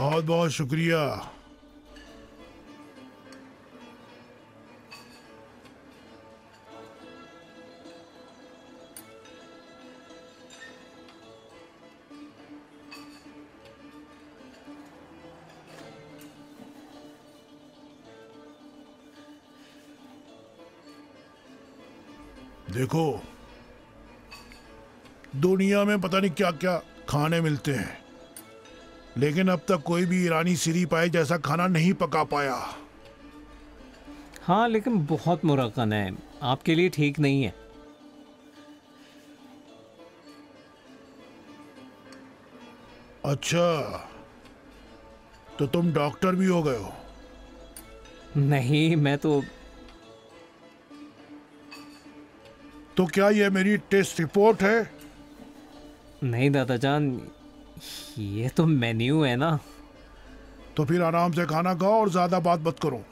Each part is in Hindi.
बहुत बहुत शुक्रिया। देखो, दुनिया में पता नहीं क्या क्या खाने मिलते हैं, लेकिन अब तक कोई भी ईरानी सिरी पाए जैसा खाना नहीं पका पाया। हाँ, लेकिन बहुत मुरक्कन है, आपके लिए ठीक नहीं है। अच्छा, तो तुम डॉक्टर भी हो गए हो? नहीं, मैं तो क्या ये मेरी टेस्ट रिपोर्ट है? नहीं दादाजान, ये तो मेन्यू है ना। तो फिर आराम से खाना खाओ और ज्यादा बात मत करो।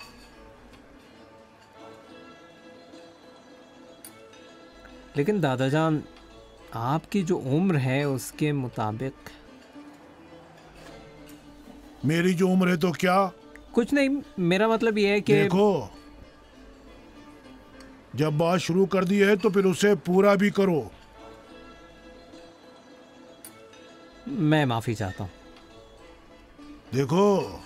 लेकिन दादाजान, आपकी जो उम्र है उसके मुताबिक। मेरी जो उम्र है तो क्या? कुछ नहीं, मेरा मतलब ये है कि देखो, जब बात शुरू कर दी है तो फिर उसे पूरा भी करो। मैं माफी चाहता हूँ। देखो,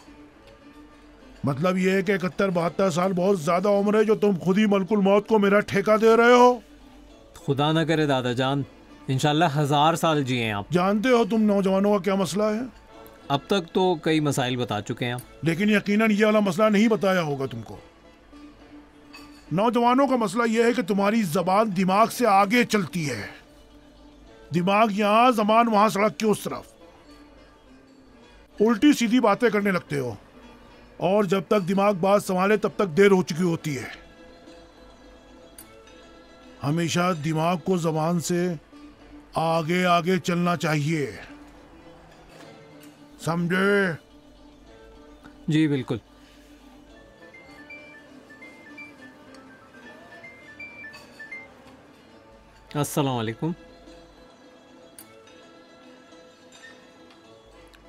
मतलब ये है कि 71-72 साल बहुत ज्यादा उम्र है जो तुम खुद ही मलकुल मौत को मेरा ठेका दे रहे हो। खुदा ना करे दादाजान, इंशाल्लाह 1000 साल जिए आप। जानते हो तुम नौजवानों का क्या मसला है? अब तक तो कई मसाइल बता चुके हैं आप। लेकिन यकीनन ये वाला मसला नहीं बताया होगा तुमको। नौजवानों का मसला यह है कि तुम्हारी जबान दिमाग से आगे चलती है। दिमाग यहां, जबान वहां, सड़क के उस तरफ। उल्टी सीधी बातें करने लगते हो, और जब तक दिमाग बात संभाले तब तक देर हो चुकी होती है। हमेशा दिमाग को जबान से आगे आगे चलना चाहिए, समझे? जी बिल्कुल। अस्सलाम वालेकुम।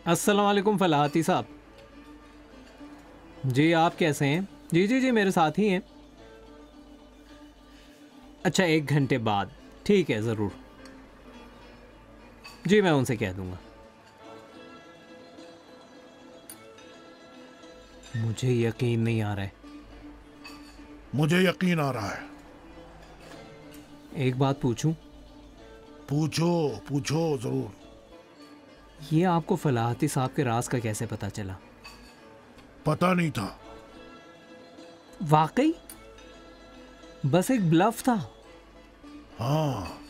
अस्सलाम वालेकुम फलाहती साहब। जी आप कैसे हैं? जी जी जी, मेरे साथ ही हैं। अच्छा, 1 घंटे बाद? ठीक है, ज़रूर। जी मैं उनसे कह दूंगा। मुझे यकीन नहीं आ रहा है। मुझे यकीन आ रहा है। एक बात पूछूं? पूछो पूछो जरूर। ये आपको फलाहती साहब के राज का कैसे पता चला? पता नहीं था। वाकई बस एक ब्लफ था? हाँ,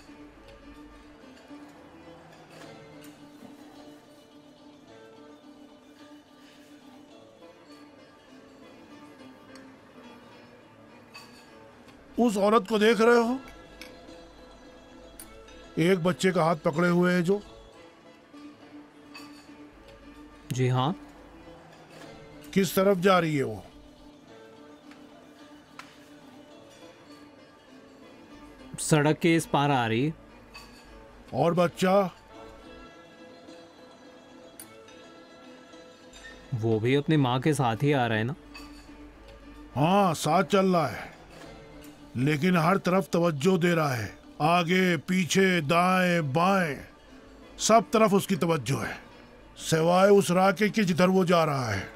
उस औरत को देख रहे हो? एक बच्चे का हाथ पकड़े हुए है जो। जी हाँ। किस तरफ जा रही है वो? सड़क के इस पार आ रही है। और बच्चा? वो भी अपनी माँ के साथ ही आ रहा है ना? हाँ, साथ चल रहा है, लेकिन हर तरफ तवज्जो दे रहा है। आगे पीछे दाएं बाएं सब तरफ उसकी तवज्जो है, सिवाय उस राके के जिधर वो जा रहा है।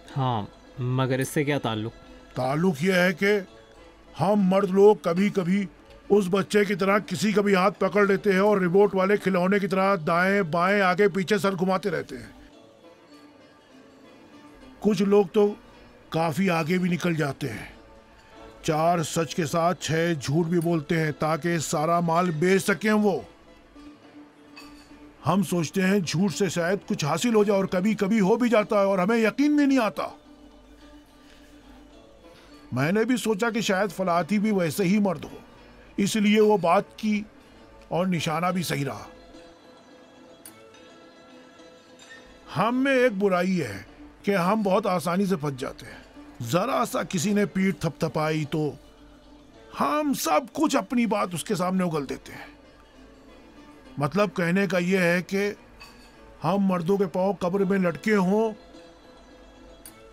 हाँ, मगर इससे क्या ताल्लुक? ताल्लुक यह है कि हम मर्द लोग कभी कभी उस बच्चे की तरह किसी का भी हाथ पकड़ लेते हैं और रिमोट वाले खिलौने की तरह दाएं बाएं आगे पीछे सर घुमाते रहते हैं। कुछ लोग तो काफी आगे भी निकल जाते हैं। 4 सच के साथ 6 झूठ भी बोलते हैं ताकि सारा माल बेच सकें वो। हम सोचते हैं झूठ से शायद कुछ हासिल हो जाए, और कभी कभी हो भी जाता है और हमें यकीन भी नहीं आता। मैंने भी सोचा कि शायद फलाती भी वैसे ही मर्द हो, इसलिए वो बात की और निशाना भी सही रहा। हम में एक बुराई है कि हम बहुत आसानी से फंस जाते हैं। जरा सा किसी ने पीठ थपथपाई तो हम सब कुछ अपनी बात उसके सामने उगल देते हैं। मतलब कहने का यह है कि हम मर्दों के पांव कब्र में लटके हों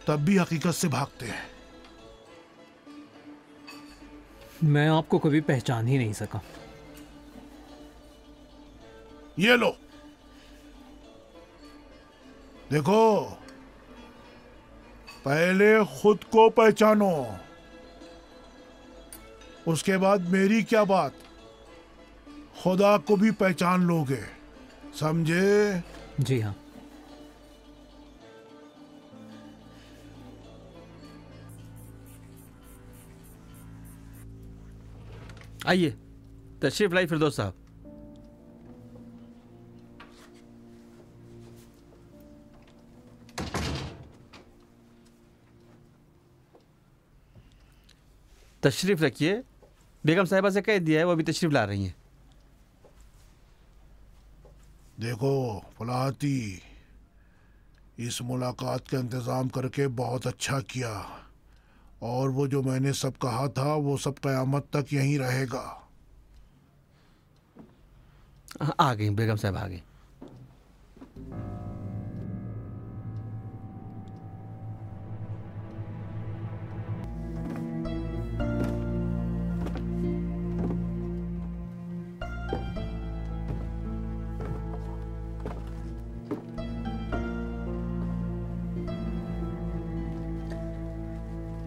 तब भी हकीकत से भागते हैं। मैं आपको कभी पहचान ही नहीं सका। ये लो, देखो, पहले खुद को पहचानो, उसके बाद मेरी क्या बात, खुदा को भी पहचान लोगे, समझे? जी हाँ। आइए, तशरीफ लाई फिरदौस साहब। तशरीफ रखिए। बेगम साहिबा से कह दिया है, वो अभी तशरीफ ला रही हैं। देखो फलाहती, इस मुलाकात का इंतज़ाम करके बहुत अच्छा किया, और वो जो मैंने सब कहा था वो सब क़यामत तक यहीं रहेगा। आ गई बेगम साहब, आ गई।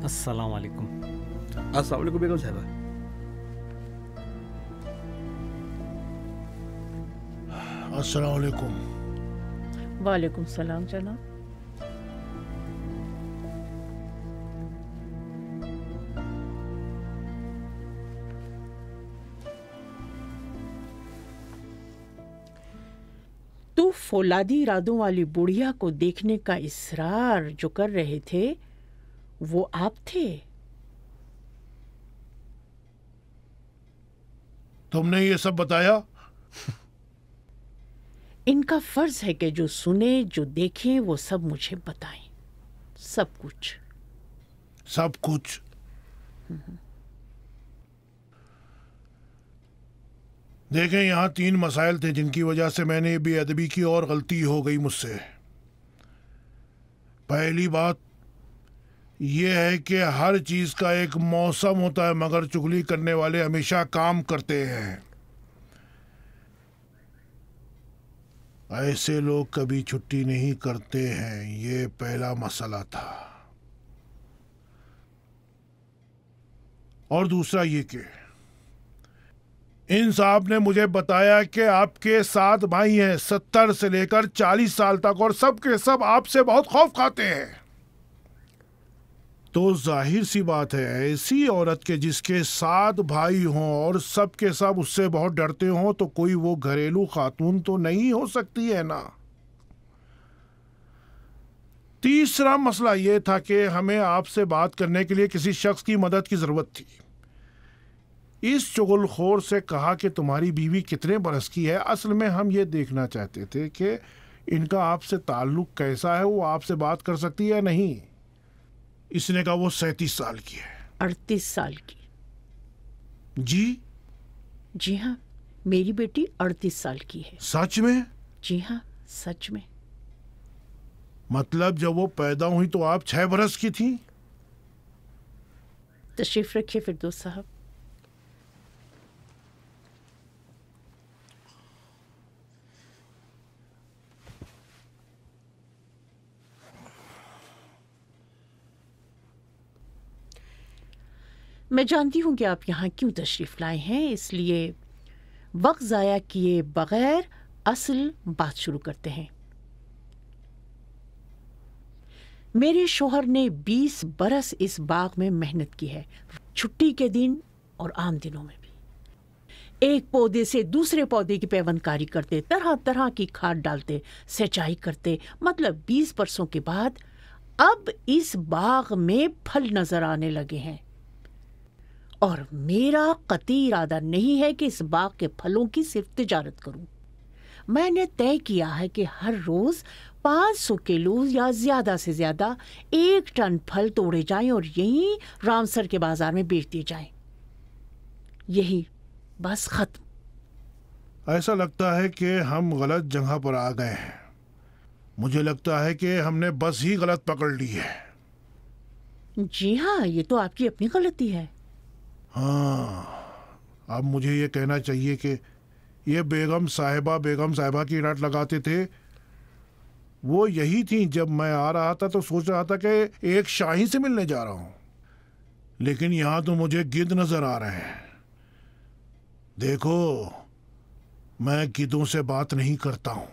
अस्सलाम वालेकुम। अस्सलाम वालेकुम बेगम साहिबा। अस्सलाम वालेकुम। वालेकुम सलाम जनाब। तो फौलादी इरादों वाली बुढ़िया को देखने का इसरार जो कर रहे थे वो आप थे? तुमने ये सब बताया? इनका फर्ज है कि जो सुने जो देखें वो सब मुझे बताएं, सब कुछ। सब कुछ? देखें, यहाँ 3 मसाइल थे जिनकी वजह से मैंने बेअदबी की और गलती हो गई मुझसे। पहली बात यह है कि हर चीज़ का एक मौसम होता है, मगर चुगली करने वाले हमेशा काम करते हैं। ऐसे लोग कभी छुट्टी नहीं करते हैं, ये पहला मसला था। और दूसरा ये कि इन साहब ने मुझे बताया कि आपके 7 भाई हैं, 70 से लेकर 40 साल तक, और सब के सब आपसे बहुत खौफ खाते हैं। तो जाहिर सी बात है, ऐसी औरत के जिसके 7 भाई हों और सब के सब उससे बहुत डरते हों, तो कोई वो घरेलू खातून तो नहीं हो सकती है ना। तीसरा मसला ये था कि हमें आपसे बात करने के लिए किसी शख्स की मदद की जरूरत थी। इस चुगलखोर से कहा कि तुम्हारी बीवी कितने बरस की है। असल में हम ये देखना चाहते थे कि इनका आपसे ताल्लुक कैसा है, वो आपसे बात कर सकती है या नहीं। इसने कहा वो 37 साल की है। 38 साल की? जी? जी हाँ, मेरी बेटी 38 साल की है। सच में? जी हाँ, सच में। मतलब जब वो पैदा हुई तो आप 6 बरस की थी? तशरीफ रखिए फिरदौस साहब। मैं जानती हूं कि आप यहाँ क्यों तशरीफ लाए हैं, इसलिए वक्त ज़ाया किए बगैर असल बात शुरू करते हैं। मेरे शोहर ने 20 बरस इस बाग में मेहनत की है, छुट्टी के दिन और आम दिनों में भी। एक पौधे से दूसरे पौधे की पैवंदकारी करते, तरह तरह की खाद डालते, सिंचाई करते। मतलब 20 बरसों के बाद अब इस बाग में फल नजर आने लगे हैं, और मेरा कतई इरादा नहीं है कि इस बाग के फलों की सिर्फ तिजारत करूं। मैंने तय किया है कि हर रोज 500 किलो या ज्यादा से ज्यादा 1 टन फल तोड़े जाएं और यहीं रामसर के बाजार में बेच दिए जाएं। यही बस, खत्म। ऐसा लगता है कि हम गलत जगह पर आ गए हैं। मुझे लगता है कि हमने बस ही गलत पकड़ ली है। जी हाँ, ये तो आपकी अपनी गलती है। हाँ, अब मुझे ये कहना चाहिए कि ये बेगम साहिबा की रट लगाते थे, वो यही थी। जब मैं आ रहा था तो सोच रहा था कि एक शाही से मिलने जा रहा हूं, लेकिन यहां तो मुझे गिद्ध नजर आ रहे हैं। देखो, मैं गिद्धों से बात नहीं करता हूं।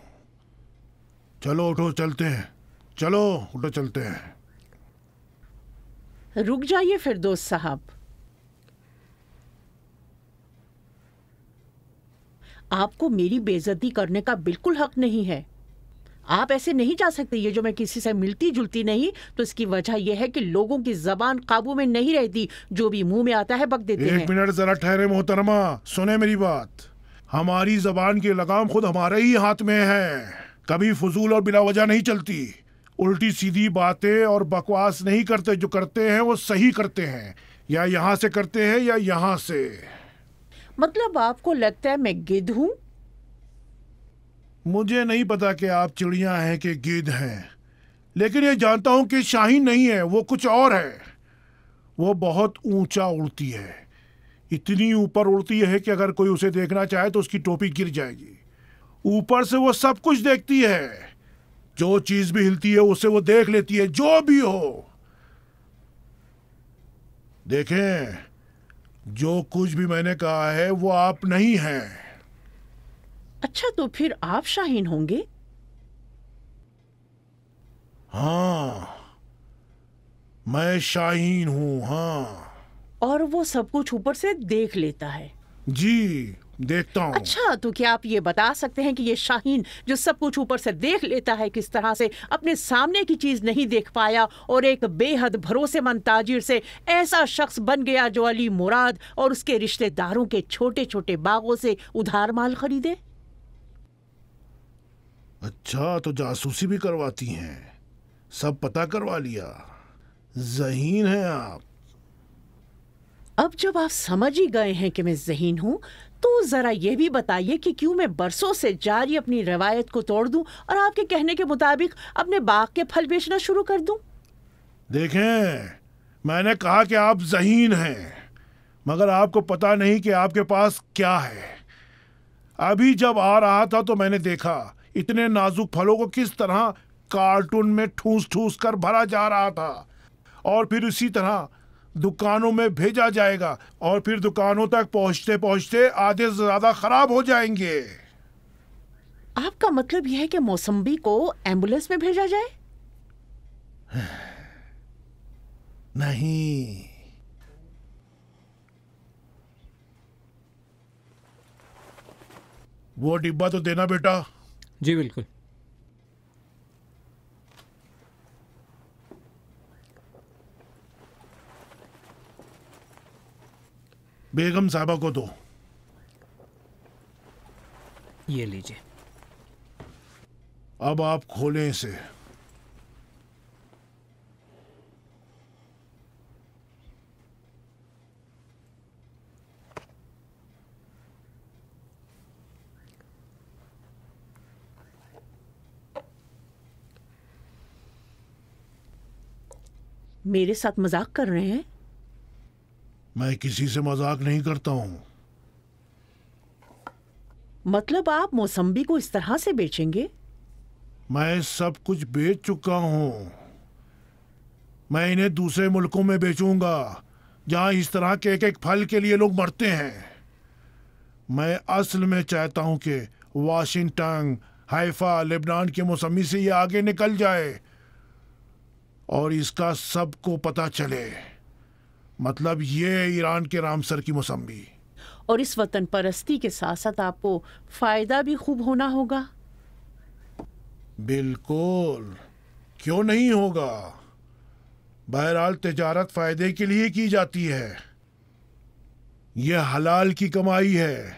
चलो उठो, चलते हैं। चलो उठो, चलते हैं। रुक जाइए फिरदौस साहब, आपको मेरी बेइज्जती करने का बिल्कुल हक नहीं है। आप ऐसे नहीं जा सकते। ये जो मैं किसी से मिलती जुलती नहीं, तो इसकी वजह यह है कि लोगों की जबान काबू में नहीं रहती, जो भी मुंह में आता है बक देते हैं। एक मिनट जरा ठहरे मोहतरमा, सुने मेरी बात। हमारी जबान की लगाम खुद हमारे ही हाथ में है। कभी फजूल और बिला वजह नहीं चलती। उल्टी सीधी बातें और बकवास नहीं करते। जो करते हैं वो सही करते हैं, या यहाँ से करते हैं या यहाँ से। मतलब आपको लगता है मैं गिद्ध हूं? मुझे नहीं पता कि आप चिड़िया हैं कि गिद्ध हैं, लेकिन ये जानता हूं कि शाहीन नहीं है, वो कुछ और है। वो बहुत ऊंचा उड़ती है, इतनी ऊपर उड़ती है कि अगर कोई उसे देखना चाहे तो उसकी टोपी गिर जाएगी। ऊपर से वो सब कुछ देखती है, जो चीज भी हिलती है उसे वो देख लेती है, जो भी हो। देखें, जो कुछ भी मैंने कहा है वो आप नहीं हैं। अच्छा, तो फिर आप शाहीन होंगे? हाँ, मैं शाहीन हूं। हाँ और वो सब कुछ ऊपर से देख लेता है? जी, देखता हूँ। अच्छा, तो क्या आप ये बता सकते हैं कि ये शाहीन जो सब कुछ ऊपर से देख लेता है, किस तरह से अपने सामने की चीज नहीं देख पाया और एक बेहद भरोसेमंद ताजिर से ऐसा शख्स बन गया जो अली मुराद और उसके रिश्तेदारों के छोटे छोटे बागों से उधार माल खरीदे? अच्छा, तो जासूसी भी करवाती हैं, सब पता करवा लिया। ज़हीन हैं आप। अब जब आप समझ ही गए हैं कि मैं ज़हीन हूं, तो जरा ये भी बताइए कि क्यों मैं बरसों से जारी अपनी रवायत को तोड़ दूं और आपके कहने के मुताबिक अपने बाग के फल बेचना शुरू कर दूं? देखें, मैंने कहा कि आप ज़हीन हैं, मगर आपको पता नहीं कि आपके पास क्या है। अभी जब आ रहा था तो मैंने देखा इतने नाजुक फलों को किस तरह कार्टून में ठूस ठूस कर भरा जा रहा था, और फिर इसी तरह दुकानों में भेजा जाएगा, और फिर दुकानों तक पहुंचते पहुंचते आधे से ज्यादा खराब हो जाएंगे। आपका मतलब यह है कि मौसम्बी को एम्बुलेंस में भेजा जाए? नहीं, वो डिब्बा तो देना बेटा। जी बिल्कुल। बेगम साहबा को दो। ये लीजिए। अब आप खोलें इसे। मेरे साथ मजाक कर रहे हैं? मैं किसी से मजाक नहीं करता हूं। मतलब आप मौसम्बी को इस तरह से बेचेंगे? मैं सब कुछ बेच चुका हूं। मैं इन्हें दूसरे मुल्कों में बेचूंगा, जहां इस तरह के एक एक फल के लिए लोग मरते हैं। मैं असल में चाहता हूं कि वाशिंगटन, हाइफा, लेबनान के मौसमी से ये आगे निकल जाए और इसका सबको पता चले। मतलब ये ईरान के रामसर की मौसमी। और इस वतन परस्ती के साथ साथ आपको फायदा भी खूब होना होगा। बिल्कुल, क्यों नहीं होगा। बहरहाल तिजारत फायदे के लिए की जाती है। यह हलाल की कमाई है,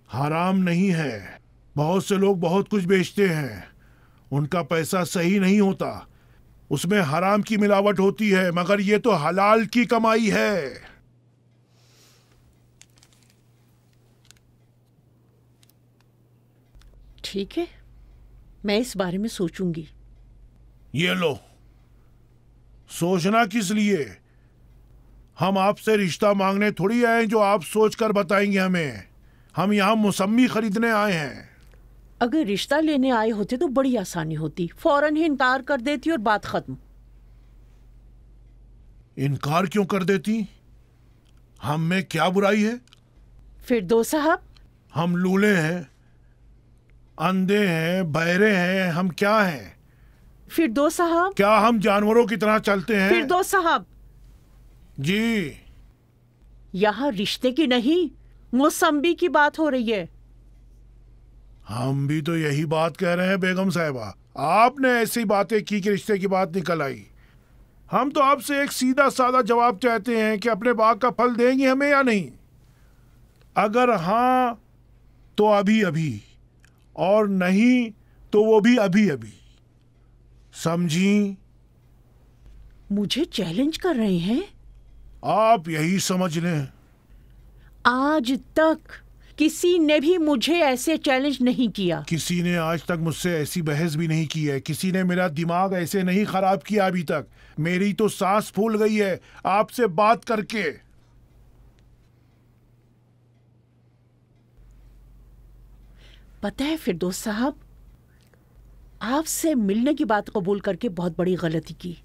हराम नहीं है। बहुत से लोग बहुत कुछ बेचते हैं, उनका पैसा सही नहीं होता, उसमें हराम की मिलावट होती है, मगर यह तो हलाल की कमाई है। ठीक है, मैं इस बारे में सोचूंगी। ये लो, सोचना किस लिए? हम आपसे रिश्ता मांगने थोड़ी आए हैं जो आप सोचकर बताएंगे हमें। हम यहाँ मौसमी खरीदने आए हैं। अगर रिश्ता लेने आए होते तो बड़ी आसानी होती, फौरन ही इनकार कर देती और बात खत्म। इनकार क्यों कर देती? हम में क्या बुराई है? फिरदौस साहब, हम लूले हैं, अंधे हैं, बहरे हैं, हम क्या हैं? फिरदौस साहब, क्या हम जानवरों की तरह चलते हैं? फिरदौस साहब, जी, यहाँ रिश्ते की नहीं मौसम्बी की बात हो रही है। हम भी तो यही बात कह रहे हैं बेगम साहिबा। आपने ऐसी बातें की कि रिश्ते की बात निकल आई। हम तो आपसे एक सीधा साधा जवाब चाहते हैं कि अपने बाग का फल देंगे हमें या नहीं। अगर हाँ तो अभी अभी, और नहीं तो वो भी अभी अभी। समझी? मुझे चैलेंज कर रहे हैं? आप यही समझ लें। आज तक किसी ने भी मुझे ऐसे चैलेंज नहीं किया। किसी ने आज तक मुझसे ऐसी बहस भी नहीं की है। किसी ने मेरा दिमाग ऐसे नहीं खराब किया अभी तक। मेरी तो सांस फूल गई है आपसे बात करके। पता है फिरदौस साहब, आपसे मिलने की बात कबूल करके बहुत बड़ी गलती की।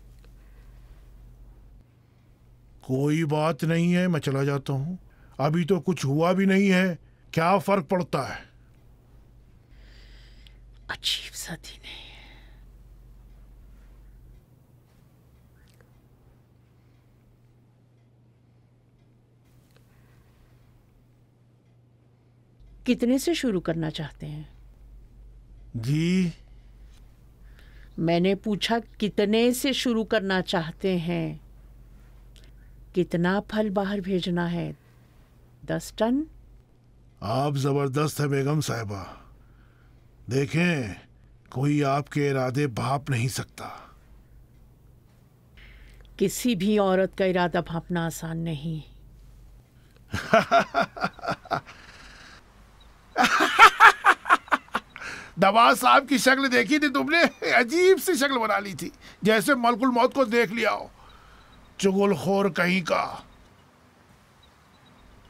कोई बात नहीं है, मैं चला जाता हूँ। अभी तो कुछ हुआ भी नहीं है, क्या फर्क पड़ता है? अजीब सा दिन है। कितने से शुरू करना चाहते हैं? जी, मैंने पूछा कितने से शुरू करना चाहते हैं? कितना फल बाहर भेजना है? 10 टन? आप जबरदस्त है बेगम साहिबा। देखें, कोई आपके इरादे भाप नहीं सकता। किसी भी औरत का इरादा भापना आसान नहीं। दवा साहब की शक्ल देखी थी तुमने? अजीब सी शक्ल बना ली थी, जैसे मलकुल मौत को देख लिया हो। चुगलखोर कहीं का।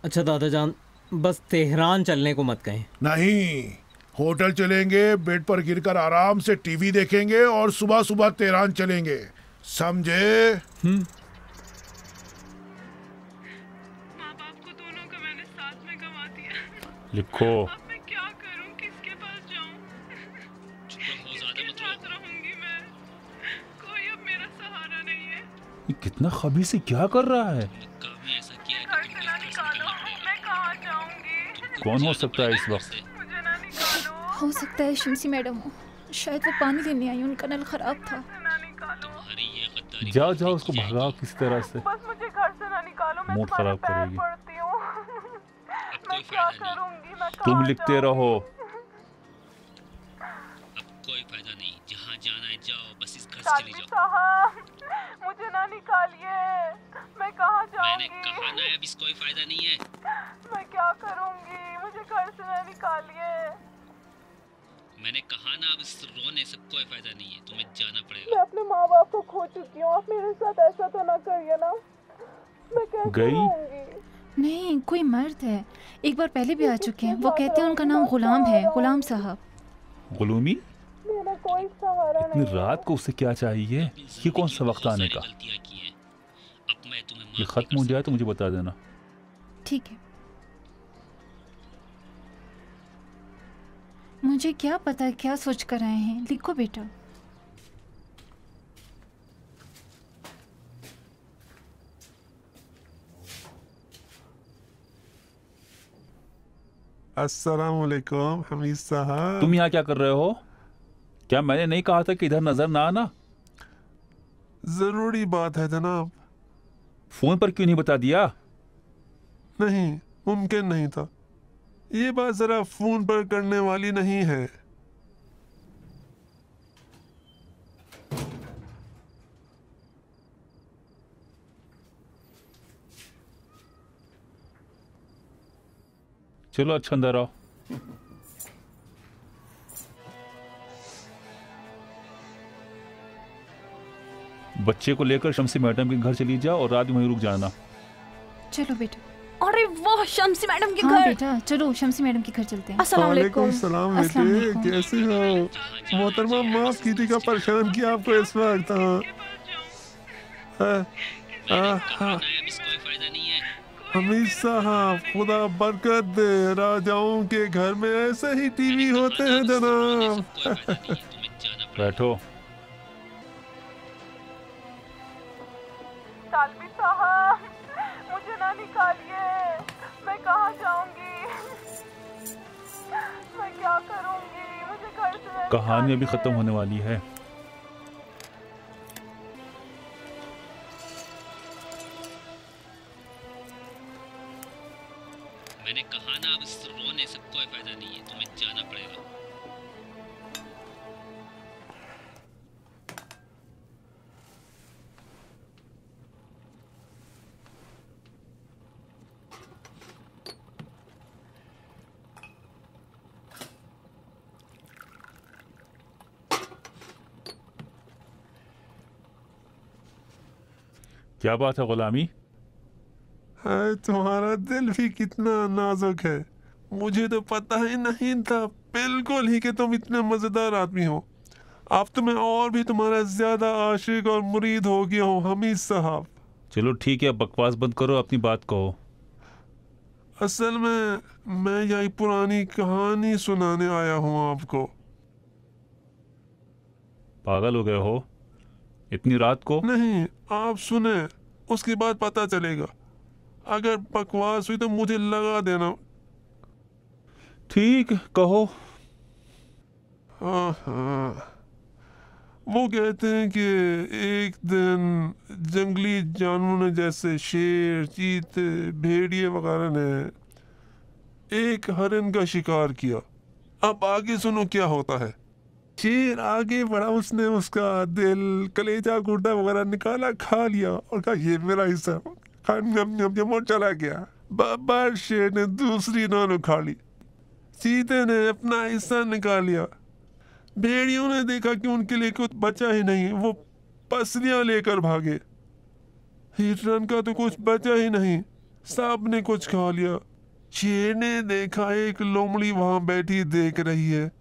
अच्छा दादा जान, बस तेहरान चलने को मत कहें। नहीं, होटल चलेंगे, बेड पर गिरकर आराम से टीवी देखेंगे और सुबह सुबह तेहरान चलेंगे। समझे? माँ बाप को दोनों का मैंने साथ में गंवा दिया। लिखो। अब मैं क्या करूं, किसके पास जाऊं? किसके साथ रहूंगी मैं? कोई अब मेरा सहारा नहीं है। ये कितना खबीस है, क्या कर रहा है? घर से ना निकालो, मैं कहाँ जाऊंगी? कौन हो सकता है इस वक्त? मुझे ना निकालो, हो सकता है शमसी मैडम हो, शायद वो पानी लेने आई, उनका नल खराब था। ना निकालो, जाओ जाओ, उसको भगाओ किसी तरह से। बस मुझे घर से ना निकालो, मैं मूड तुम्हारे खराब पैर करेगी। पड़ती हूँ। मैं क्या करूंगी? मैं तुम कहाँ लिखते जाऊंगी? रहो। कोई फायदा नहीं, जहाँ जाना है जाओ, बस इस घर से चली साजिद जाओ। साहब, मुझे ना निकालिए, मैं कहाँ मैंने जाऊंगी? कहा ना, अब इस कोई फायदा नहीं है। मैं क्या करूंगी? मुझे घर से ना निकालिए। मैंने कहा ना, अब इस रोने से कोई फायदा नहीं है, तुम्हें जाना मैं पड़ेगा। अपने माँ बाप को खो चुकी हूँ, आप मेरे साथ ऐसा तो ना करिए ना। मैं कैसे गई? रहूंगी? नहीं, कोई मर्द है, एक बार पहले भी आ चुके हैं। वो कहते हैं उनका नाम गुलाम है, गुलाम साहब। गुलूमी, मेरा कोई सहारा इतनी नहीं। रात को उसे क्या चाहिए? ये कौन सा वक्त आने का? गलतियाँ की हैं, अब मैं तुम्हें ये माफ खत्म हो जाए तो मुझे बता देना। ठीक है। मुझे क्या पता क्या सोच कर आए हैं। लिखो बेटा। अस्सलामुअलैकुम हमीद साहब। तुम यहाँ क्या कर रहे हो? क्या मैंने नहीं कहा था कि इधर नजर ना आना? जरूरी बात है जनाब। फोन पर क्यों नहीं बता दिया? नहीं, मुमकिन नहीं था। ये बात जरा फोन पर करने वाली नहीं है। चलो अच्छा अंदर आओ। बच्चे को लेकर शमसी मैडम के घर चली जा और रात में वहीं रुक जाना। चलो बेटा। अरे वाह, शमसी मैडम के हाँ घर। बेटा चलो शमसी मैडम के घर चलते हैं। अस्सलाम वालेकुम। सलाम अस्सलाम बेटे, वालेकुम। कैसे हो? मोहतरमा माफ कीजिएगा परेशान किया आपको इस वक्त। इसको फायदा नहीं है। हमीद साहब, खुदा बरकत दे, राजाओं के घर में ऐसे ही टीवी होते हैं जनाब। बैठो। तालबी साहब, मुझे ना निकालिए, मैं कहाँ जाऊंगी, मैं क्या करूंगी, मुझे घर से कहानी अभी खत्म होने वाली है। मैंने कहा ना, अब इस रोने से कोई फायदा नहीं है, तुम्हें जाना पड़ेगा। क्या बात है गुलामी? हाय, तुम्हारा दिल भी कितना नाजुक है। मुझे तो पता ही नहीं था बिल्कुल ही कि तुम इतने मजेदार आदमी हो। अब तो मैं और भी तुम्हारा ज्यादा आशिक और मुरीद हो गया हूँ हमीद साहब। चलो ठीक है, बकवास बंद करो, अपनी बात कहो। असल में मैं यही पुरानी कहानी सुनाने आया हूँ आपको। पागल हो गए हो इतनी रात को? नहीं, आप सुने, उसके बाद पता चलेगा। अगर बकवास हुई तो मुझे लगा देना। ठीक, कहो। हाँ, वो कहते हैं कि एक दिन जंगली जानवरों ने, जैसे शेर, चीते, भेड़िए वगैरह ने एक हरिन का शिकार किया। अब आगे सुनो क्या होता है। शेर आगे बढ़ा, उसने उसका दिल, कलेजा, गुर्दा वगैरह निकाला, खा लिया और कहा ये मेरा हिस्सा, और चला गया। बाबर शेर ने दूसरी नान उखाड़ ली, चीते ने अपना हिस्सा निकाल लिया। भेड़ियों ने देखा कि उनके लिए कुछ बचा ही नहीं, वो पसलियां लेकर भागे। हिरन का तो कुछ बचा ही नहीं, सांप ने कुछ खा लिया। शेर ने देखा एक लोमड़ी वहां बैठी देख रही है,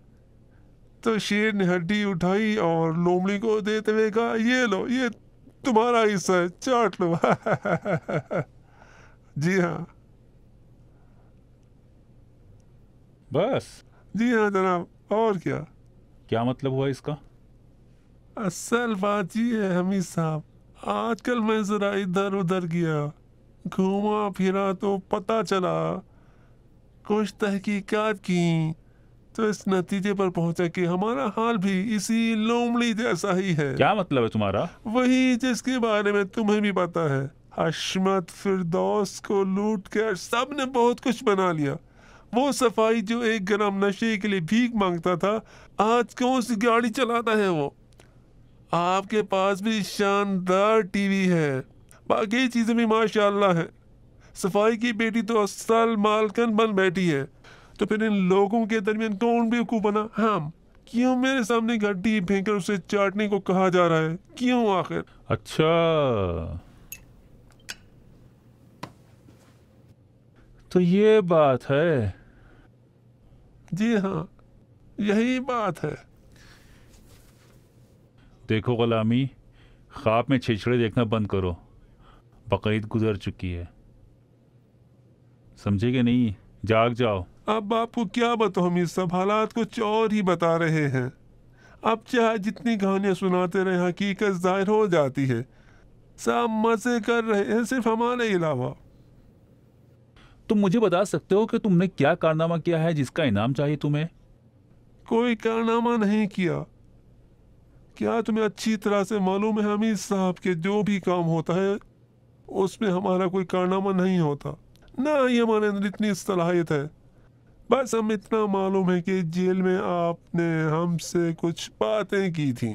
तो शेर ने हड्डी उठाई और लोमड़ी को देते हुए कहा ये लो, ये तुम्हारा हिस्सा है, चाट लो। जी हाँ, बस? जी हाँ जनाब, और क्या? क्या मतलब हुआ इसका? असल बात ये है हमीद साहब, आजकल मैं जरा इधर उधर गया, घूमा फिरा तो पता चला, कुछ तहकीकात की तो इस नतीजे पर पहुंचा कि हमारा हाल भी इसी लोमड़ी जैसा ही है। क्या मतलब है तुम्हारा? वही जिसके बारे में तुम्हें भी पता है। हशमत फिरदौस को लूट कर सबने बहुत कुछ बना लिया। वो सफाई जो 1 ग्राम नशे के लिए भीख मांगता था, आज कौन सी गाड़ी चलाता है वो। आपके पास भी शानदार टीवी है, बाकी चीजें भी माशाल्लाह है। सफाई की बेटी तो असल मालकन बन बैठी है। तो फिर इन लोगों के दरमियान कौन बेवकूफ बना? हम। क्यों मेरे सामने घड्डी फेंककर उसे चाटने को कहा जा रहा है? क्यों आखिर? अच्छा, तो ये बात है। जी हाँ, यही बात है। देखो गुलामी, ख्वाब में छिछड़े देखना बंद करो। बकरीद गुजर चुकी है, समझे कि नहीं? जाग जाओ। अब आपको क्या बताओ हमीद साहब, हालात कुछ और ही बता रहे हैं। अब चाहे जितनी कहानियां सुनाते रहे, हकीकत जाहिर हो जाती है। सब मजे कर रहे हैं, सिर्फ हमारे अलावा। तुम मुझे बता सकते हो कि तुमने क्या कारनामा किया है जिसका इनाम चाहिए तुम्हें? कोई कारनामा नहीं किया। क्या तुम्हें अच्छी तरह से मालूम है हमीद साहब के जो भी काम होता है उसमें हमारा कोई कारनामा नहीं होता, ना ही हमारे अंदर इतनी सलाहियत है। बस हम इतना मालूम है कि जेल में आपने हमसे कुछ बातें की थी,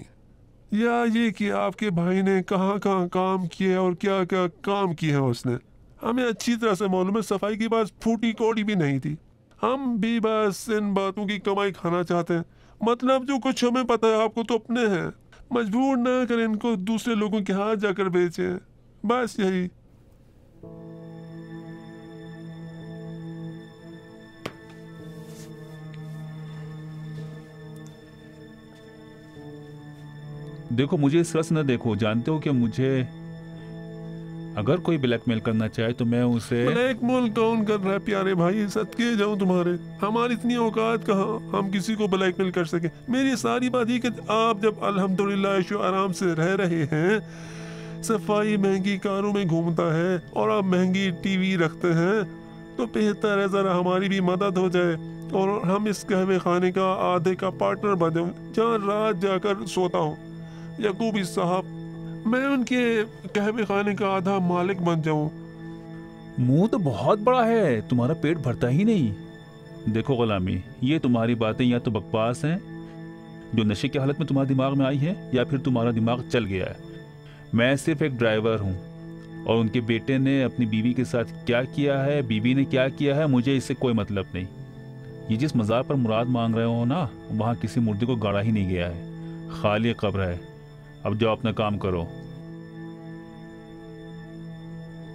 या ये कि आपके भाई ने कहाँ कहाँ काम किए और क्या क्या काम किए हैं उसने, हमें अच्छी तरह से मालूम है। सफाई की बात फूटी कौड़ी भी नहीं थी। हम भी बस इन बातों की कमाई खाना चाहते हैं। मतलब जो कुछ हमें पता है आपको तो अपने हैं, मजबूर ना करें इनको दूसरे लोगों के हाथ जाकर बेचें, बस यही। देखो मुझे इस तरह से न देखो, जानते हो कि मुझे अगर कोई ब्लैकमेल करना चाहे तो मैं उसे ब्लैकमेल कौन कर रहा है प्यारे भाई, सदके जाऊं तुम्हारे, हमारी इतनी औकात कहाँ हम किसी को ब्लैकमेल कर सके। मेरी सारी बात ये कि आप जब अल्हम्दुलिल्लाह ऐशो आराम से रह रहे हैं, सफाई महंगी कारों में घूमता है और आप महंगी टीवी रखते हैं, तो बेहतर है जरा हमारी भी मदद हो जाए और हम इस कहवे खाने का आधे का पार्टनर बन जाऊं, जहाँ रात जाकर सोता हूँ। यकूबी साहब, मैं उनके कहवे खाने का आधा मालिक बन जाऊं। मुंह तो बहुत बड़ा है, तुम्हारा पेट भरता ही नहीं। देखो गुलामी, ये तुम्हारी बातें या तो बकवास हैं जो नशे की हालत में तुम्हारे दिमाग में आई है, या फिर तुम्हारा दिमाग चल गया है। मैं सिर्फ एक ड्राइवर हूँ और उनके बेटे ने अपनी बीवी के साथ क्या किया है, बीवी ने क्या किया है, मुझे इससे कोई मतलब नहीं। ये जिस मज़ार पर मुराद मांग रहे हो ना, वहाँ किसी मुर्दे को गाड़ा ही नहीं गया है, खाली कब्र है। अब जाओ अपना काम करो।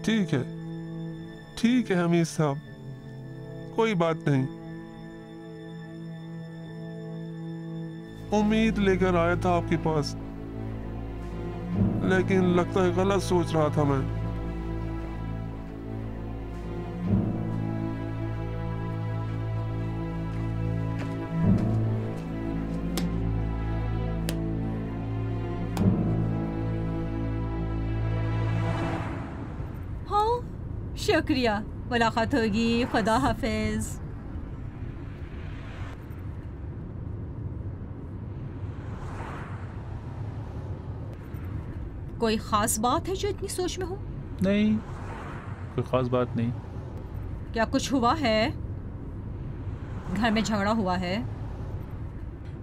ठीक है हमीद साहब, कोई बात नहीं। उम्मीद लेकर आया था आपके पास, लेकिन लगता है गलत सोच रहा था मैं। शुक्रिया, मुलाकात होगी, खुदा हाफिज। कोई खास बात है जो इतनी सोच में हो? नहीं, कोई खास बात नहीं। क्या कुछ हुआ है? घर में झगड़ा हुआ है?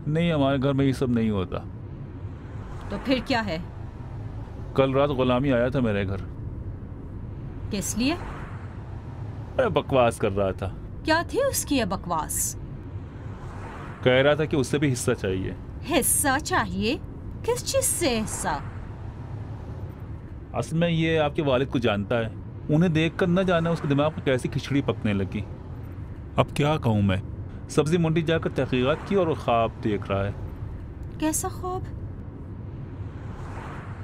नहीं, हमारे घर में ये सब नहीं होता। तो फिर क्या है? कल रात गुलामी आया था मेरे घर। किस लिए? बकवास कर रहा था। क्या थी उसकी ये बकवास? कह रहा था कि उससे भी हिस्सा चाहिए। हिस्सा चाहिए? किस चीज से हिस्सा? असल में ये आपके वालिद को जानता है, उन्हें देखकर न जाना उसके दिमाग में कैसी खिचड़ी पकने लगी। अब क्या कहूँ मैं, सब्जी मंडी जाकर तहकीकात की और ख्वाब देख रहा है। कैसा ख्वाब?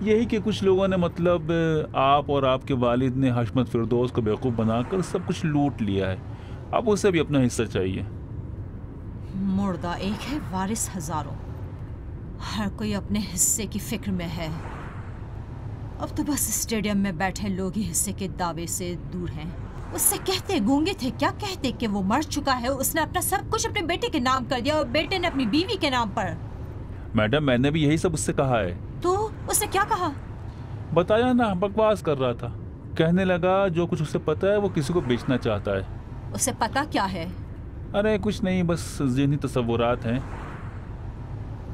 यही कि कुछ लोगों ने, मतलब आप और आपके वालिद ने हशमत फिरदौस को बेवकूफ़ बनाकर सब कुछ लूट लिया है। अब उसे भी अपना हिस्सा चाहिए। मुर्दा एक है, वारिस हजारों। हर कोई अपने हिस्से की फिक्र में है। अब तो बस स्टेडियम में बैठे लोग ही हिस्से के दावे से दूर हैं। उससे कहते गूंगे थे क्या कहते कि वो मर चुका है, उसने अपना सब कुछ अपने बेटे के नाम कर दिया और बेटे ने अपनी बीवी के नाम पर। मैडम, मैंने भी यही सब उससे कहा है। तो उसने क्या कहा? बताया ना, बकवास कर रहा था। कहने लगा जो कुछ उसे पता है वो किसी को बेचना चाहता है। उसे पता क्या है? अरे कुछ नहीं, बस ज़हनी तसव्वुरात हैं।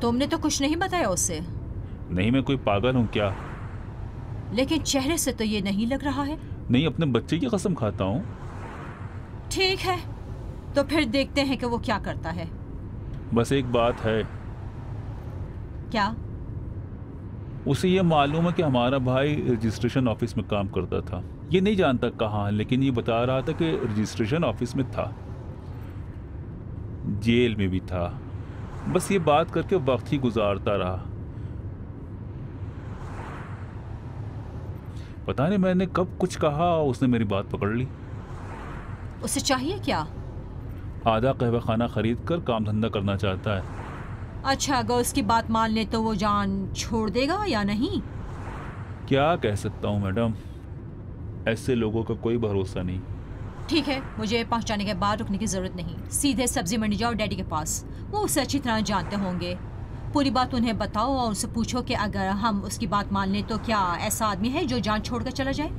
तुमने तो कुछ नहीं बताया उसे। नहीं, मैं कोई पागल हूँ क्या? लेकिन चेहरे से तो ये नहीं लग रहा है। नहीं, अपने बच्चे की कसम खाता हूँ। ठीक है, तो फिर देखते हैं कि वो क्या करता है। बस एक बात है। क्या? उसे ये मालूम है कि हमारा भाई रजिस्ट्रेशन ऑफिस में काम करता था। ये नहीं जानता कहाँ, लेकिन ये बता रहा था कि रजिस्ट्रेशन ऑफिस में था, जेल में भी था। बस ये बात करके वक्त ही गुजारता रहा। पता नहीं मैंने कब कुछ कहा, उसने मेरी बात पकड़ ली। उसे चाहिए क्या? आधा कहवा खाना खरीद कर काम धंधा करना चाहता है। अच्छा, अगर उसकी बात मान ले तो वो जान छोड़ देगा या नहीं? क्या कह सकता हूँ मैडम, ऐसे लोगों का कोई भरोसा नहीं। ठीक है, मुझे पहुंचाने के बाद रुकने की जरूरत नहीं। सीधे सब्जी मंडी जाओ डैडी के पास, वो उसे अच्छी तरह जानते होंगे। पूरी बात उन्हें बताओ और उनसे पूछो कि अगर हम उसकी बात मान लें तो क्या ऐसा आदमी है जो जान छोड़कर चला जाए?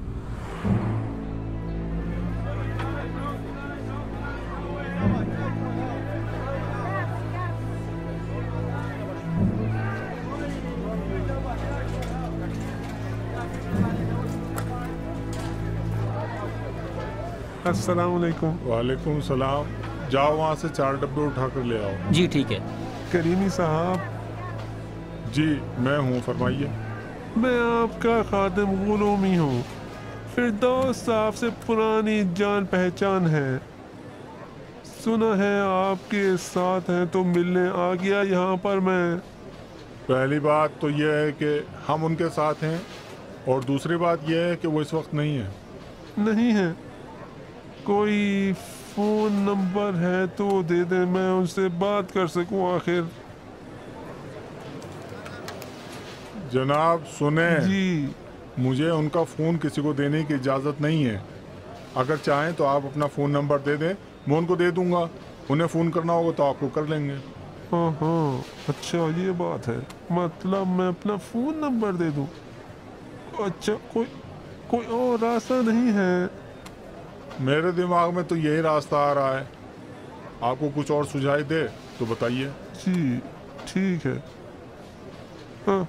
अस्सलाम वालेकुम। वालेकुम सलाम। जाओ वहाँ से 4 डब्बे उठा कर ले आओ। जी ठीक है। करीमी साहब, जी मैं हूँ, फरमाइए। मैं आपका खादिम गुलामी हूँ। फिरदौस साहब से पुरानी जान पहचान है। सुना है आपके साथ हैं तो मिलने आ गया यहाँ पर मैं। पहली बात तो यह है कि हम उनके साथ हैं, और दूसरी बात यह है कि वो इस वक्त नहीं है। नहीं है? कोई फ़ोन नंबर है तो दे दें, मैं उनसे बात कर सकूं आखिर। जनाब सुने जी, मुझे उनका फ़ोन किसी को देने की इजाज़त नहीं है। अगर चाहें तो आप अपना फ़ोन नंबर दे दें, मैं उनको दे दूंगा। उन्हें फ़ोन करना होगा तो आपको कर लेंगे। हाँ हाँ, अच्छा ये बात है। मतलब मैं अपना फ़ोन नंबर दे दूं? अच्छा, कोई और रास्ता नहीं है? मेरे दिमाग में तो यही रास्ता आ रहा है। आपको कुछ और सुझाव दे तो बताइए। जी ठीक है। हाँ,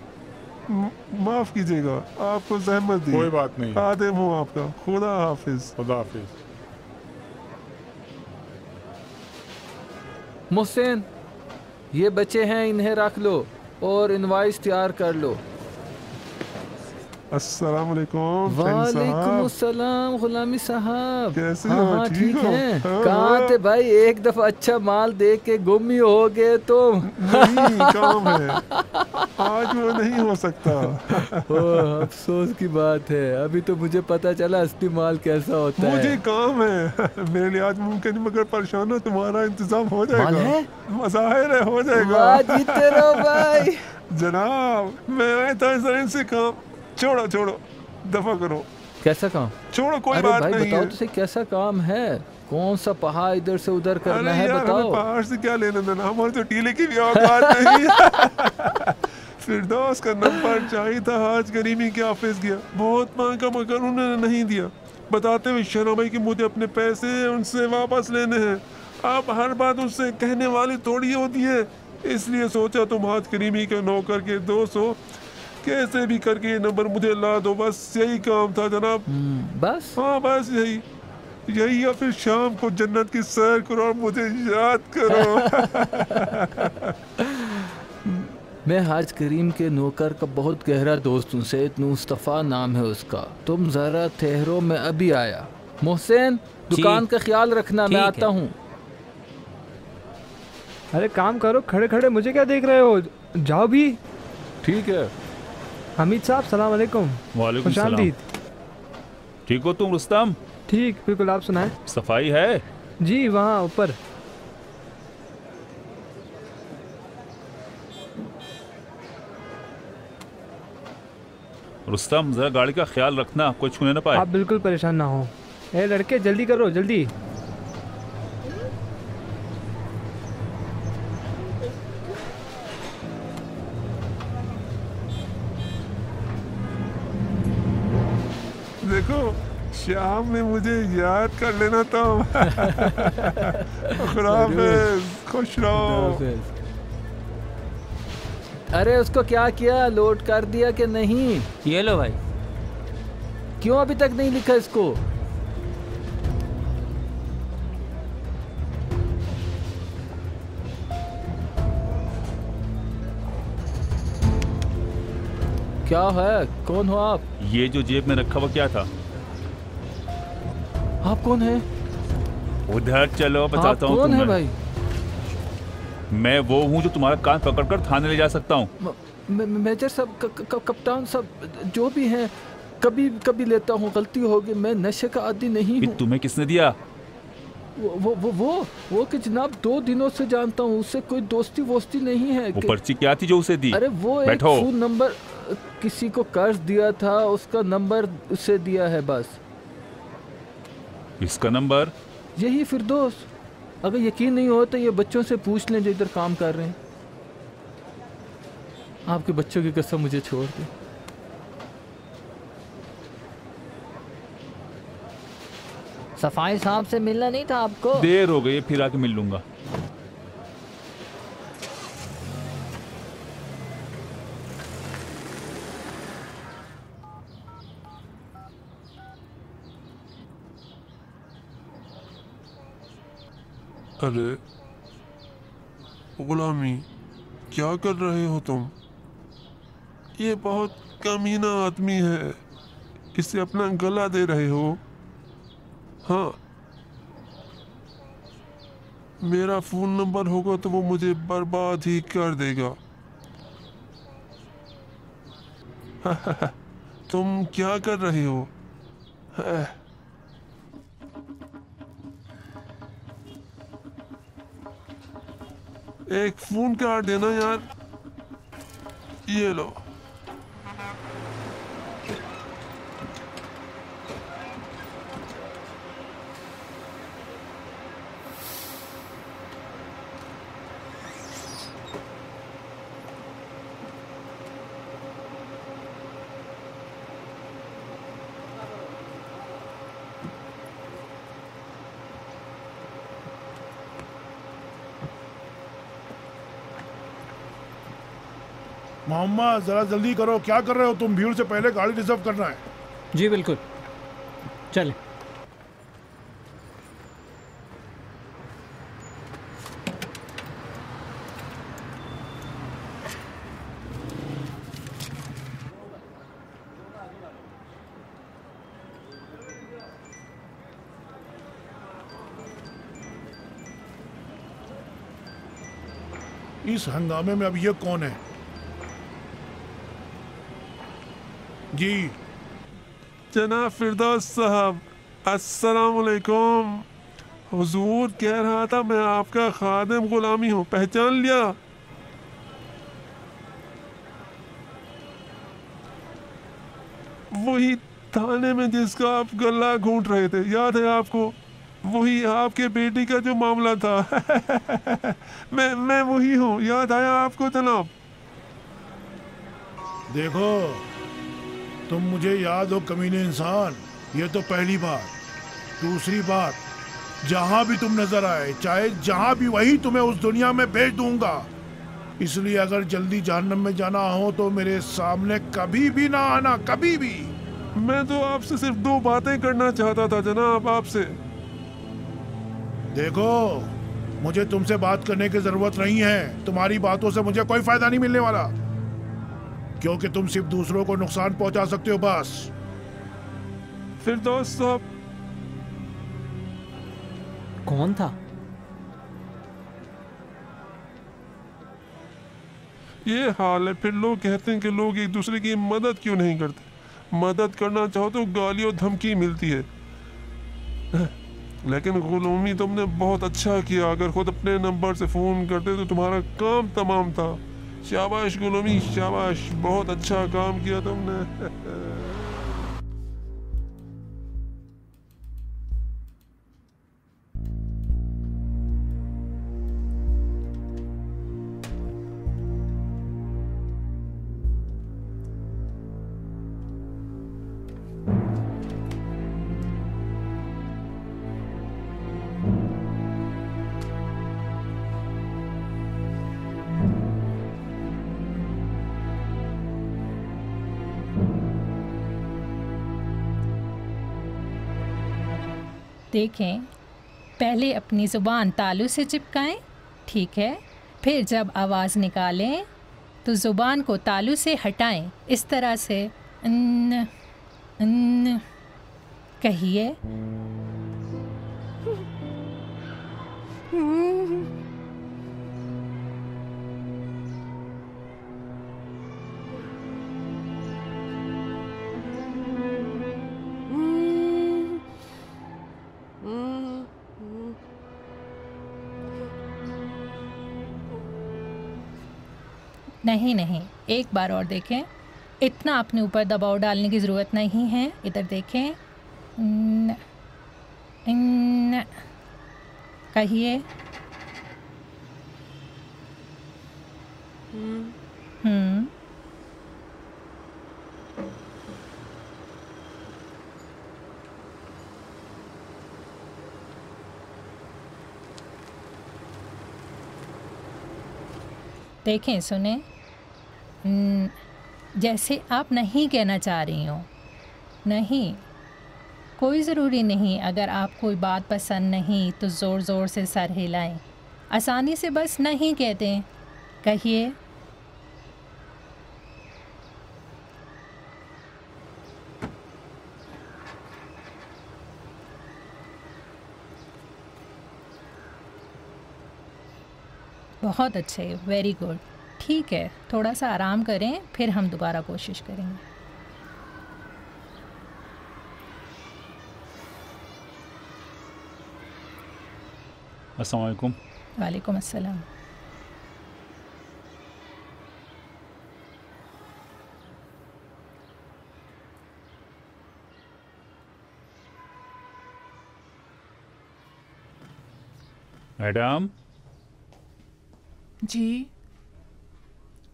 माफ़ कीजिएगा, आपको जहमत दी। कोई बात नहीं। आदिम हूँ आपका। खुदा हाफिज। खुदा हाफिज। मोहसिन, ये बच्चे हैं, इन्हें रख लो और इनवाइस तैयार कर लो। अस्सलाम वालेकुम। वालेकुम अस्सलाम गुलामी साहब। कैसे हाँ हो? हाँ ठीक हो? हैं। हाँ, कहाँ थे भाई? एक दफा अच्छा माल देख के गुम ही हो गए तुम। नहीं, काम है, आज वो नहीं हो सकता। ओह, अफसोस की बात है। अभी तो मुझे पता चला असली माल कैसा होता है। मुझे काम है, मेरे लिए आज मुमकिन, मगर परेशान हो, तुम्हारा इंतजाम हो जाएगा। मज़ाहिर है, हो जाएगा। वाह, जीते रहो भाई। जनाब मैं आया था जरा इनसे काम। छोड़ो छोड़ो, दफा करो। कैसा काम? छोड़ो, कोई अरे बात भाई नहीं बताओ है। तो सही, कैसा काम है? कौन सा पहाड़ इधर से उधर करना अरे है? यार, बताओ। हमें पहाड़ से क्या लेना देना, हमारे तो टीले की भी औकात नहीं है। फिरदौस का नंबर चाहिए था, आज करीमी के ऑफिस गया, बहुत मांगा मगर उन्होंने नहीं दिया, बताते हुए शर्मा भाई कि मुझे अपने पैसे उनसे वापस लेने हैं। आप हर बात उनसे कहने वाली थोड़ी होती है, इसलिए सोचा तुम आज करीमी के नौकर के दोस्त हो, कैसे भी करके ये नंबर मुझे ला दो। बस यही काम था जनाब। बस? हाँ बस यही, या फिर शाम को जन्नत की सैर करो और मुझे याद करो। मैं हाज करीम के नौकर का बहुत गहरा दोस्त हूँ। सैयद मुस्तफ़ा नाम है उसका। तुम जरा ठहरो, मैं अभी आया। मोहसिन, दुकान का ख्याल रखना, मैं आता हूँ। अरे काम करो, खड़े खड़े मुझे क्या देख रहे हो? जाओ भी। ठीक है। हमीद साहब सलाम वालेकुम। वालेकुम सलाम। ठीक हो तुम रुस्तम? ठीक, बिल्कुल। आप सुनाएं? सफाई है? जी, वहाँ ऊपर। रुस्तम जरा गाड़ी का ख्याल रखना, कोई छूने ना पाए। आप बिल्कुल परेशान ना हो। ए लड़के, जल्दी करो, जल्दी। देखो, शाम में मुझे याद कर लेना तुम। खुदा हाफिज, खुश रहो। अरे उसको क्या किया? लोड कर दिया कि नहीं? ये लो भाई। क्यों अभी तक नहीं लिखा इसको? क्या है? कौन हो आप? ये जो जेब में रखा हुआ क्या था? आप कौन है? उधर चलो, बताता हूँ कौन है भाई? मैं वो हूँ जो तुम्हारा कान पकड़कर थाने ले जा सकता हूँ। मेजर साहब, कप्तान साहब, जो भी हैं, कभी कभी लेता हूँ, गलती होगी। मैं नशे का आदी नहीं हूँ। तुम्हें किसने दिया? वो कि जनाब 2 दिनों से जानता हूँ, उससे कोई दोस्ती वोस्ती नहीं है। वो पर्ची क्या थी जो उसे दी? अरे वो एक फोन नंबर किसी को कर्ज दिया था, उसका नंबर उसे दिया है बस। इसका नंबर? यही फिरदौस। अगर यकीन नहीं हो तो ये बच्चों से पूछ लें जो इधर काम कर रहे हैं। आपके बच्चों की कसम, मुझे छोड़ दे। सफाई साहब से मिलना नहीं था आपको? देर हो गई, फिर आके मिल लूंगा। अरे गुलामी, क्या कर रहे हो तुम? ये बहुत कमीना आदमी है, इसे अपना गला दे रहे हो? हाँ, मेरा फोन नंबर होगा तो वो मुझे बर्बाद ही कर देगा। तुम क्या कर रहे हो? एक फोन कार्ड देना यार। ये लो। मोहम्मद जरा जल्दी करो, क्या कर रहे हो तुम? भीड़ से पहले गाड़ी रिजर्व करना है। जी बिल्कुल, चले। इस हंगामे में अब ये कौन है? जी जनाब फिरदौस साहब, अस्सलाम वालेकुम। हुजूर कह रहा था मैं आपका खादिम गुलामी हूँ, पहचान लिया? वही थाने में जिसका आप गला घूंट रहे थे, याद है आपको? वही आपके बेटी का जो मामला था। मैं वही हूँ, याद आया आपको जनाब? देखो, तुम मुझे याद हो कमीने इंसान, ये तो पहली बात। दूसरी बात, जहां भी तुम नजर आए, चाहे जहां भी, वही तुम्हें उस दुनिया में भेज दूंगा। इसलिए अगर जल्दी जहन्नम में जाना हो तो मेरे सामने कभी भी ना आना, कभी भी। मैं तो आपसे सिर्फ 2 बातें करना चाहता था जनाब, आपसे। देखो, मुझे तुमसे बात करने की जरूरत नहीं है। तुम्हारी बातों से मुझे कोई फायदा नहीं मिलने वाला, क्योंकि तुम सिर्फ दूसरों को नुकसान पहुंचा सकते हो बस। फिरदौस साहब। कौन था? ये हाल है, फिर लोग कहते हैं कि लोग एक दूसरे की मदद क्यों नहीं करते। मदद करना चाहो तो गाली और धमकी मिलती है। लेकिन गुलामी तुमने बहुत अच्छा किया। अगर खुद अपने नंबर से फ़ोन करते तो तुम्हारा काम तमाम था। शाबाश गुलामी, शाबाश, बहुत अच्छा काम किया तुमने। देखें, पहले अपनी ज़ुबान तालू से चिपकाएं, ठीक है? फिर जब आवाज़ निकालें तो ज़ुबान को तालू से हटाएं, इस तरह से कहिए। नहीं नहीं, एक बार और देखें। इतना अपने ऊपर दबाव डालने की ज़रूरत नहीं है। इधर देखें, कहिए। देखें, सुने, जैसे आप नहीं कहना चाह रही हो। नहीं, कोई ज़रूरी नहीं। अगर आप कोई बात पसंद नहीं तो ज़ोर ज़ोर से सर हिलाएं। आसानी से बस नहीं कहते, कहिए। बहुत अच्छे, वेरी गुड। ठीक है, थोड़ा सा आराम करें, फिर हम दोबारा कोशिश करेंगे। अस्सलाम वालेकुम। वालेकुम अस्सलाम। मैडम। जी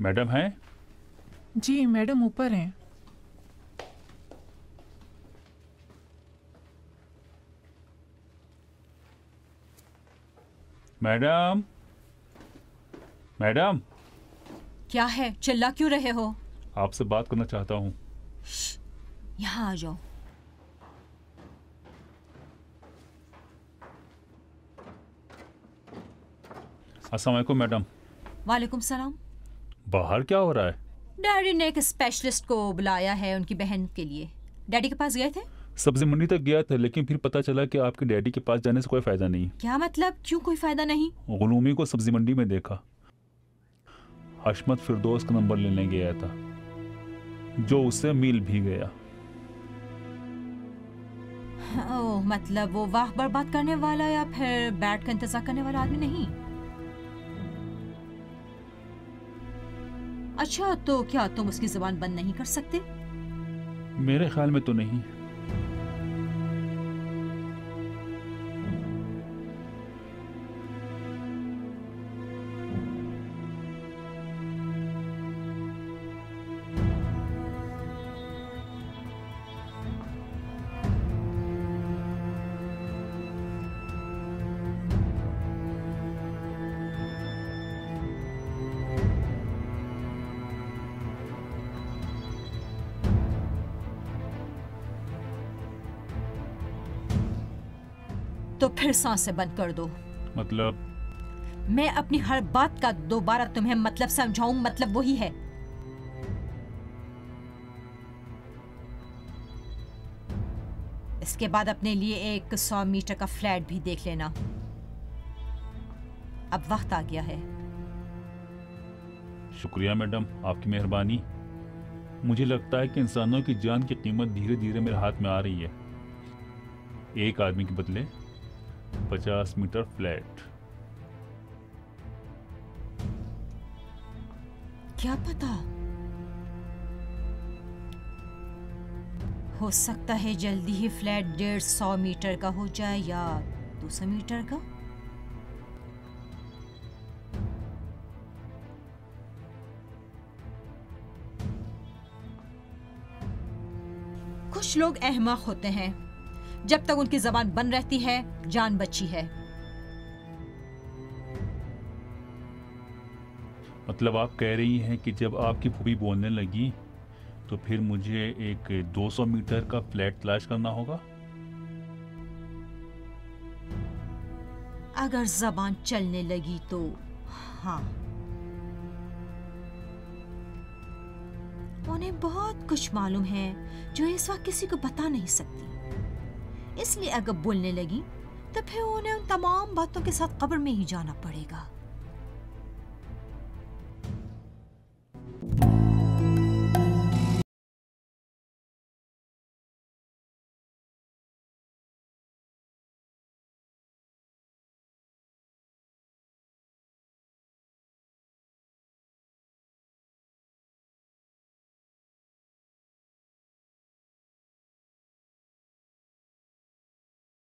मैडम हैं? जी मैडम ऊपर हैं। मैडम। मैडम। क्या है, चिल्ला क्यों रहे हो? आपसे बात करना चाहता हूँ। यहाँ आ जाओ। अस्सलाम वालेकुम मैडम। वालेकुम सलाम। बाहर क्या हो रहा है? डैडी ने एक स्पेशलिस्ट को बुलाया है उनकी बहन के लिए। डैडी के पास गए थे? सब्जी मंडी तक गया था, लेकिन फिर पता चला कि आपके डैडी के पास जाने से कोई फायदा नहीं। क्या मतलब? क्यों कोई फायदा नहीं? गुलूमी को सब्जी मंडी में देखा। हशमत फिरदौस का नंबर लेने गया था, जो उससे मिल भी गया। ओह, मतलब वो वाह बर्बाद करने वाला या फिर बैठ का इंतजार करने वाला आदमी नहीं? अच्छा, तो क्या तुम उसकी जुबान बंद नहीं कर सकते? मेरे ख्याल में तो नहीं। तो फिर सांसें बंद कर दो। मतलब? मैं अपनी हर बात का दोबारा तुम्हें मतलब समझाऊं, मतलब वही है। इसके बाद अपने लिए एक 100 मीटर का फ्लैट भी देख लेना। अब वक्त आ गया है। शुक्रिया मैडम, आपकी मेहरबानी। मुझे लगता है कि इंसानों की जान की कीमत धीरे धीरे मेरे हाथ में आ रही है। एक आदमी के बदले 50 मीटर फ्लैट। क्या पता, हो सकता है जल्दी ही फ्लैट 150 मीटर का हो जाए या 200 मीटर का। कुछ लोग अहमक होते हैं, जब तक उनकी जबान बंद रहती है जान बची है। मतलब आप कह रही हैं कि जब आपकी फूफी बोलने लगी तो फिर मुझे एक 200 मीटर का फ्लैट तलाश करना होगा? अगर जबान चलने लगी तो हाँ। उन्हें बहुत कुछ मालूम है जो इस वक्त किसी को बता नहीं सकती, इसलिए अगर बोलने लगी तो फिर उन्हें उन तमाम बातों के साथ कब्र में ही जाना पड़ेगा।